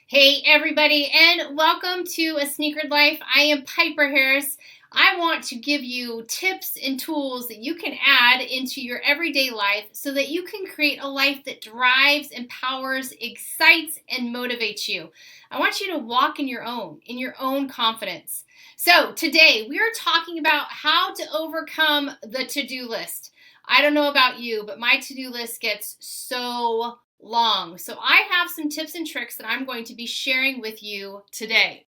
Hey everybody, and welcome to A Sneakered Life. I am Piper Harris. I want to give you tips and tools that you can add into your everyday life so that you can create a life that drives, empowers, excites, and motivates you. I want you to walk in your own confidence. So today we are talking about how to overcome the to-do list. I don't know about you, but my to-do list gets so long. So I have some tips and tricks that I'm going to be sharing with you today.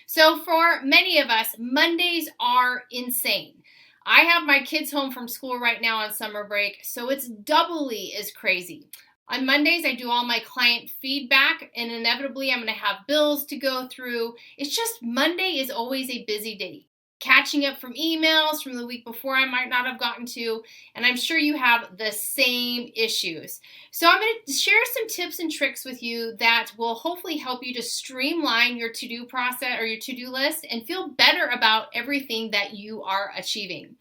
So for many of us, Mondays are insane. I have my kids home from school right now on summer break, so it's doubly as crazy. On Mondays, I do all my client feedback, and inevitably, I'm going to have bills to go through. It's just Monday is always a busy day. Catching up from emails from the week before I might not have gotten to, and I'm sure you have the same issues. So I'm going to share some tips and tricks with you that will hopefully help you to streamline your to-do process or your to-do list and feel better about everything that you are achieving.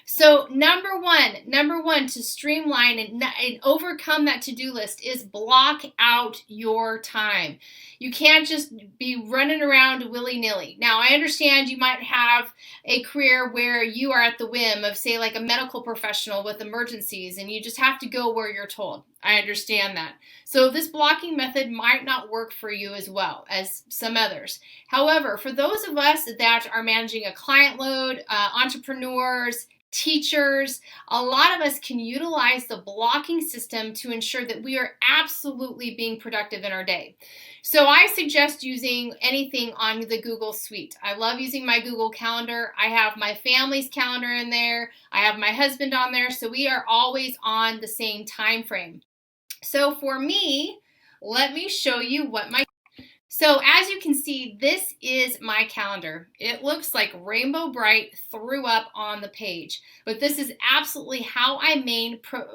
So number one to streamline and overcome that to-do list is block out your time. You can't just be running around willy-nilly. Now, I understand you might have a career where you are at the whim of, say, like a medical professional with emergencies, and you just have to go where you're told. I understand that. So this blocking method might not work for you as well as some others. However, for those of us that are managing a client load, entrepreneurs, teachers, a lot of us can utilize the blocking system to ensure that we are absolutely being productive in our day. So I suggest using anything on the Google Suite. I love using my Google Calendar. I have my family's calendar in there. I have my husband on there, so we are always on the same time frame. So for me, let me show you what my So as you can see, this is my calendar. It looks like Rainbow Bright threw up on the page, but this is absolutely how I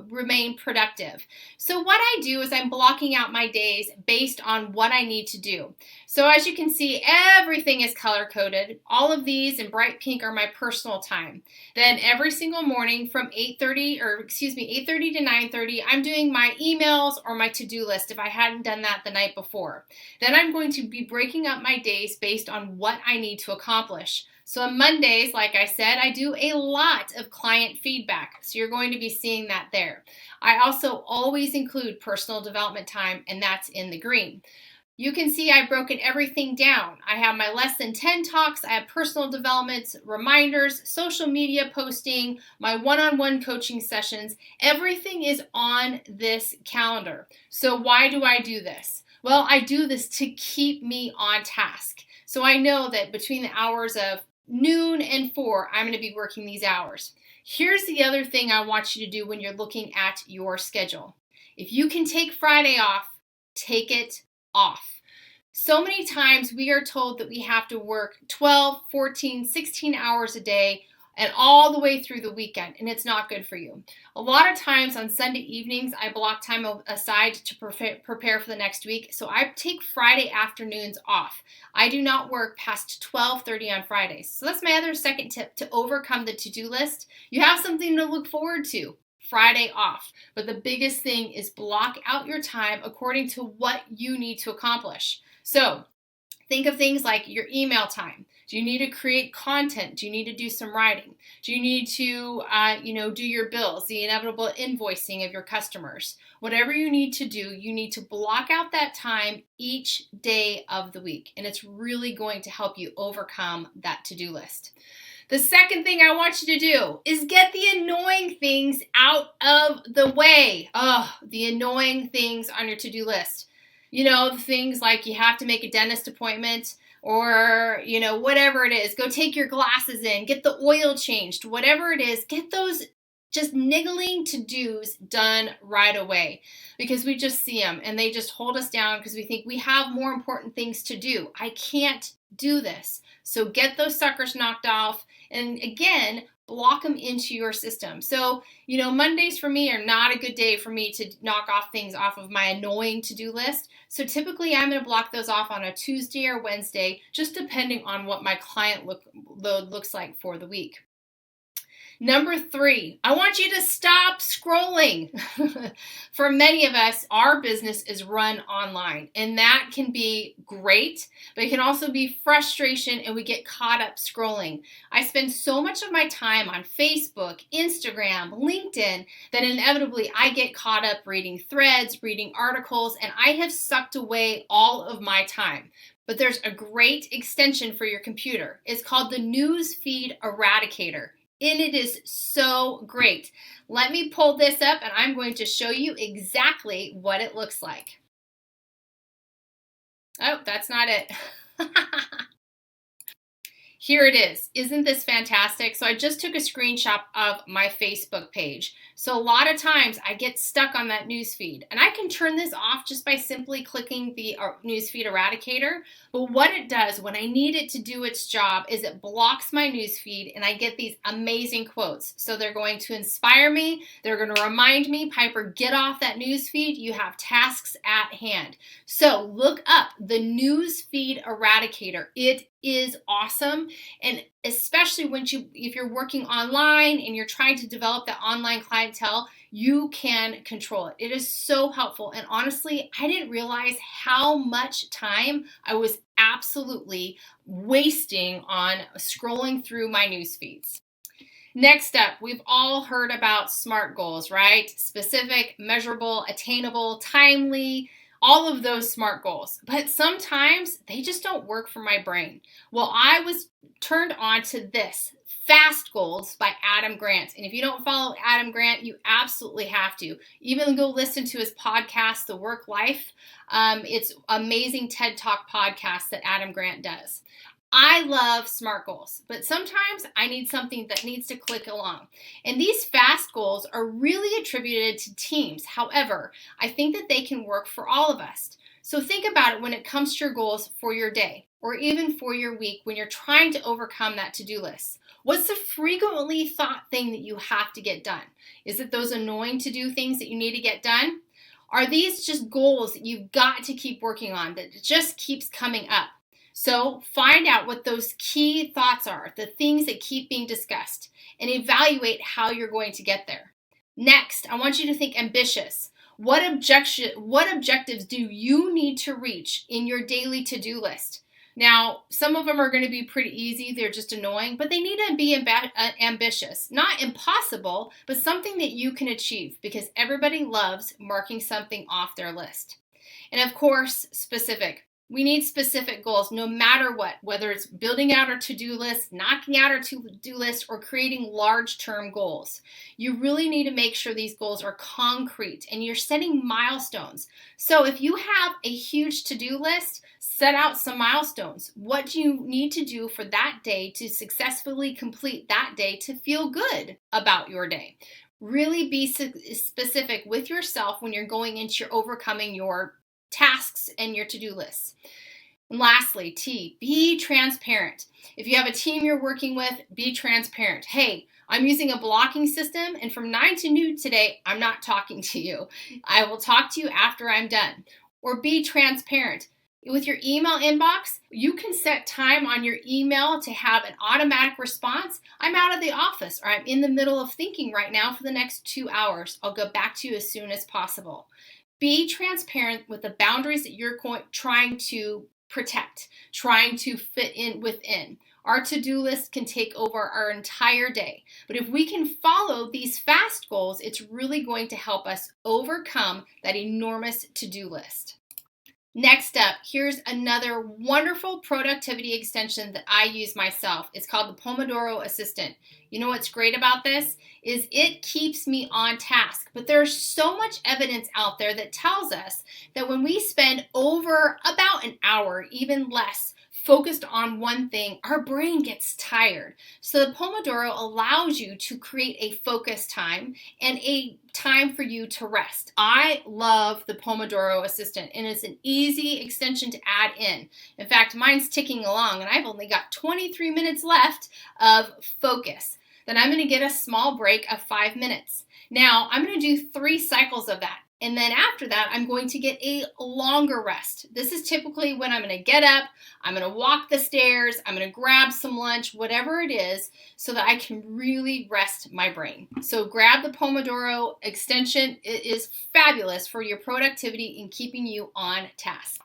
remain productive. So what I do is I'm blocking out my days based on what I need to do. So as you can see, everything is color-coded. All of these in bright pink are my personal time. Then every single morning from 8:30 to 9:30, I'm doing my emails or my to-do list if I hadn't done that the night before. Then I'm going to be breaking up my days based on what I need to accomplish. So on Mondays, like I said, I do a lot of client feedback. So you're going to be seeing that there. I also always include personal development time, and that's in the green. You can see I've broken everything down. I have my less than 10 talks, I have personal developments, reminders, social media posting, my one-on-one coaching sessions. Everything is on this calendar. So why do I do this? Well, I do this to keep me on task. So I know that between the hours of noon and 4, I'm going to be working these hours. Here's the other thing I want you to do when you're looking at your schedule. If you can take Friday off, take it off. So many times we are told that we have to work 12, 14, 16 hours a day and all the way through the weekend, and it's not good for you. A lot of times on Sunday evenings, I block time aside to prepare for the next week, so I take Friday afternoons off. I do not work past 12:30 on Fridays. So that's my other second tip to overcome the to-do list. You have something to look forward to. Friday off. But the biggest thing is block out your time according to what you need to accomplish. So think of things like your email time. Do you need to create content? Do you need to do some writing? Do you need to, do your bills, the inevitable invoicing of your customers? Whatever you need to do, you need to block out that time each day of the week. And it's really going to help you overcome that to-do list. The second thing I want you to do is get the annoying things out of the way. Oh, the annoying things on your to-do list. You know, things like you have to make a dentist appointment or, whatever it is. Go take your glasses in, get the oil changed, whatever it is. Get those just niggling to-dos done right away because we just see them and they just hold us down because we think we have more important things to do. I can't do this. So get those suckers knocked off and again, block them into your system. So, Mondays for me are not a good day for me to knock off things off of my annoying to-do list. So typically I'm going to block those off on a Tuesday or Wednesday, just depending on what my client load looks like for the week. Number 3, I want you to stop scrolling. For many of us, our business is run online, and that can be great, but it can also be frustration, and we get caught up scrolling. I spend so much of my time on Facebook, Instagram, LinkedIn, that inevitably I get caught up reading threads, reading articles, and I have sucked away all of my time. But there's a great extension for your computer. It's called the Newsfeed Eradicator. And it is so great. Let me pull this up and I'm going to show you exactly what it looks like. Oh, that's not it. Here it is. Isn't this fantastic? So I just took a screenshot of my Facebook page. So a lot of times I get stuck on that newsfeed, and I can turn this off just by simply clicking the newsfeed eradicator. But what it does when I need it to do its job is it blocks my newsfeed, and I get these amazing quotes. So they're going to inspire me. They're going to remind me, Piper, get off that newsfeed. You have tasks at hand. So look up the newsfeed eradicator. It is awesome, and especially if you're working online and you're trying to develop that online clientele, you can control it. It is so helpful, and honestly, I didn't realize how much time I was absolutely wasting on scrolling through my news feeds. Next up, we've all heard about SMART goals, right? Specific, measurable, attainable, timely, all of those SMART goals. But sometimes they just don't work for my brain. Well, I was turned on to this, FAST Goals by Adam Grant. And if you don't follow Adam Grant, you absolutely have to. Even go listen to his podcast, The Work Life. It's amazing TED Talk podcast that Adam Grant does. I love SMART goals, but sometimes I need something that needs to click along. And these FAST goals are really attributed to teams. However, I think that they can work for all of us. So think about it when it comes to your goals for your day or even for your week when you're trying to overcome that to-do list. What's the frequently thought thing that you have to get done? Is it those annoying to-do things that you need to get done? Are these just goals that you've got to keep working on that just keeps coming up? So find out what those key thoughts are, the things that keep being discussed, and evaluate how you're going to get there. Next, I want you to think ambitious. What objectives do you need to reach in your daily to-do list? Now, some of them are going to be pretty easy. They're just annoying, but they need to be ambitious. Not impossible, but something that you can achieve because everybody loves marking something off their list. And of course, specific. We need specific goals no matter what, whether it's building out our to-do list, knocking out our to-do list, or creating large-term goals. You really need to make sure these goals are concrete and you're setting milestones. So if you have a huge to-do list, set out some milestones. What do you need to do for that day to successfully complete that day to feel good about your day? Really be specific with yourself when you're going into your overcoming your tasks and your to-do lists. And lastly, T, be transparent. If you have a team you're working with, be transparent. Hey, I'm using a blocking system, and from 9 to noon today, I'm not talking to you. I will talk to you after I'm done. Or be transparent. With your email inbox, you can set time on your email to have an automatic response. I'm out of the office, or I'm in the middle of thinking right now for the next 2 hours. I'll go back to you as soon as possible. Be transparent with the boundaries that you're trying to protect, trying to fit in within. Our to-do list can take over our entire day. But if we can follow these FAST goals, it's really going to help us overcome that enormous to-do list. Next up, here's another wonderful productivity extension that I use myself. It's called the Pomodoro Assistant. You know what's great about this is it keeps me on task. But there's so much evidence out there that tells us that when we spend over about an hour, even less, focused on one thing, our brain gets tired. So the Pomodoro allows you to create a focus time and a time for you to rest. I love the Pomodoro Assistant, and it's an easy extension to add in. In fact, mine's ticking along, and I've only got 23 minutes left of focus. Then I'm going to get a small break of 5 minutes. Now, I'm going to do 3 cycles of that. And then after that, I'm going to get a longer rest. This is typically when I'm going to get up, I'm going to walk the stairs, I'm going to grab some lunch, whatever it is, so that I can really rest my brain. So grab the Pomodoro extension. It is fabulous for your productivity and keeping you on task.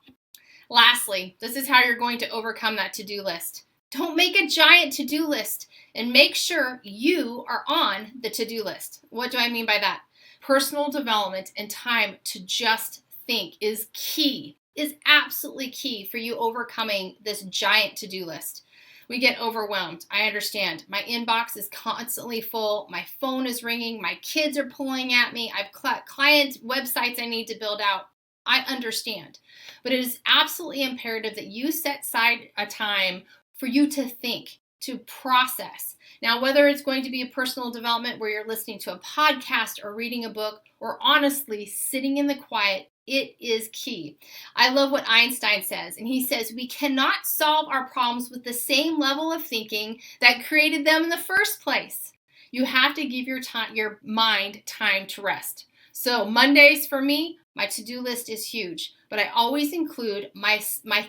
Lastly, this is how you're going to overcome that to-do list. Don't make a giant to-do list, and make sure you are on the to-do list. What do I mean by that? Personal development and time to just think is key, is absolutely key for you overcoming this giant to-do list. We get overwhelmed. I understand. My inbox is constantly full. My phone is ringing. My kids are pulling at me. I've client websites I need to build out. I understand. But it is absolutely imperative that you set aside a time for you to think, to process. Now, whether it's going to be a personal development where you're listening to a podcast or reading a book, or honestly sitting in the quiet, it is key. I love what Einstein says, and he says, we cannot solve our problems with the same level of thinking that created them in the first place. You have to give your mind time to rest. So Mondays for me, my to-do list is huge, but I always include my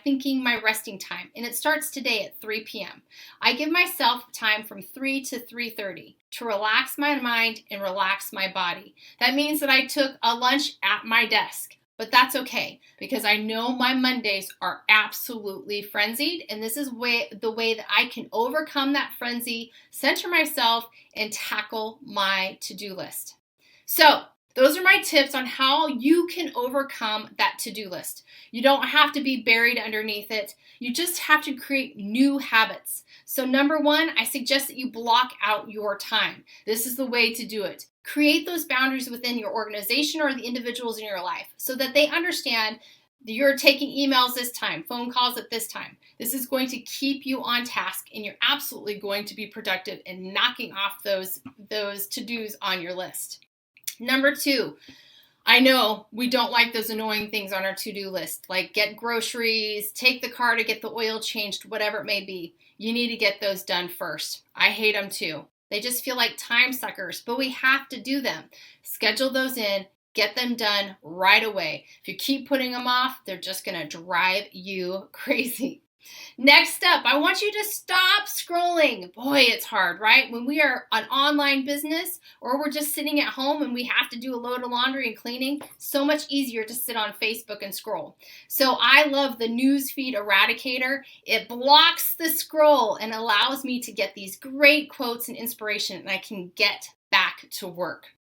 thinking, my resting time, and it starts today at 3 p.m. I give myself time from 3 to 3:30 to relax my mind and relax my body. That means that I took a lunch at my desk, but that's okay because I know my Mondays are absolutely frenzied, and this is the way that I can overcome that frenzy, center myself, and tackle my to-do list. So, those are my tips on how you can overcome that to-do list. You don't have to be buried underneath it. You just have to create new habits. So number one, I suggest that you block out your time. This is the way to do it. Create those boundaries within your organization or the individuals in your life so that they understand that you're taking emails this time, phone calls at this time. This is going to keep you on task, and you're absolutely going to be productive in knocking off those to-dos on your list. Number two, I know we don't like those annoying things on our to-do list, like get groceries, take the car to get the oil changed, whatever it may be. You need to get those done first. I hate them too. They just feel like time suckers, but we have to do them. Schedule those in, get them done right away. If you keep putting them off, they're just going to drive you crazy. Next up, I want you to stop scrolling. Boy, it's hard, right? When we are an online business or we're just sitting at home and we have to do a load of laundry and cleaning, so much easier to sit on Facebook and scroll. So I love the Newsfeed Eradicator. It blocks the scroll and allows me to get these great quotes and inspiration, and I can get back to work.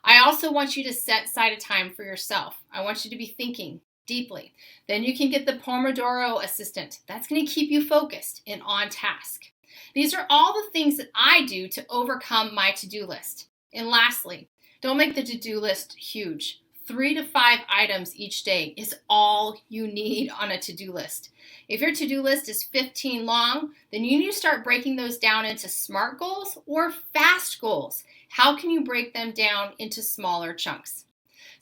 I also want you to set aside a time for yourself. I want you to be thinking deeply. Then you can get the Pomodoro Assistant. That's going to keep you focused and on task. These are all the things that I do to overcome my to-do list. And lastly, don't make the to-do list huge. 3 to 5 items each day is all you need on a to-do list. If your to-do list is 15 long, then you need to start breaking those down into SMART goals or FAST goals. How can you break them down into smaller chunks?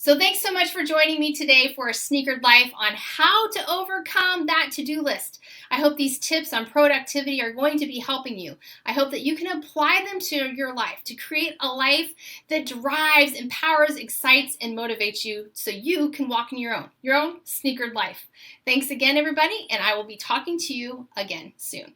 So thanks so much for joining me today for a Sneakered Life on how to overcome that to-do list. I hope these tips on productivity are going to be helping you. I hope that you can apply them to your life to create a life that drives, empowers, excites, and motivates you so you can walk in your own Sneakered Life. Thanks again, everybody, and I will be talking to you again soon.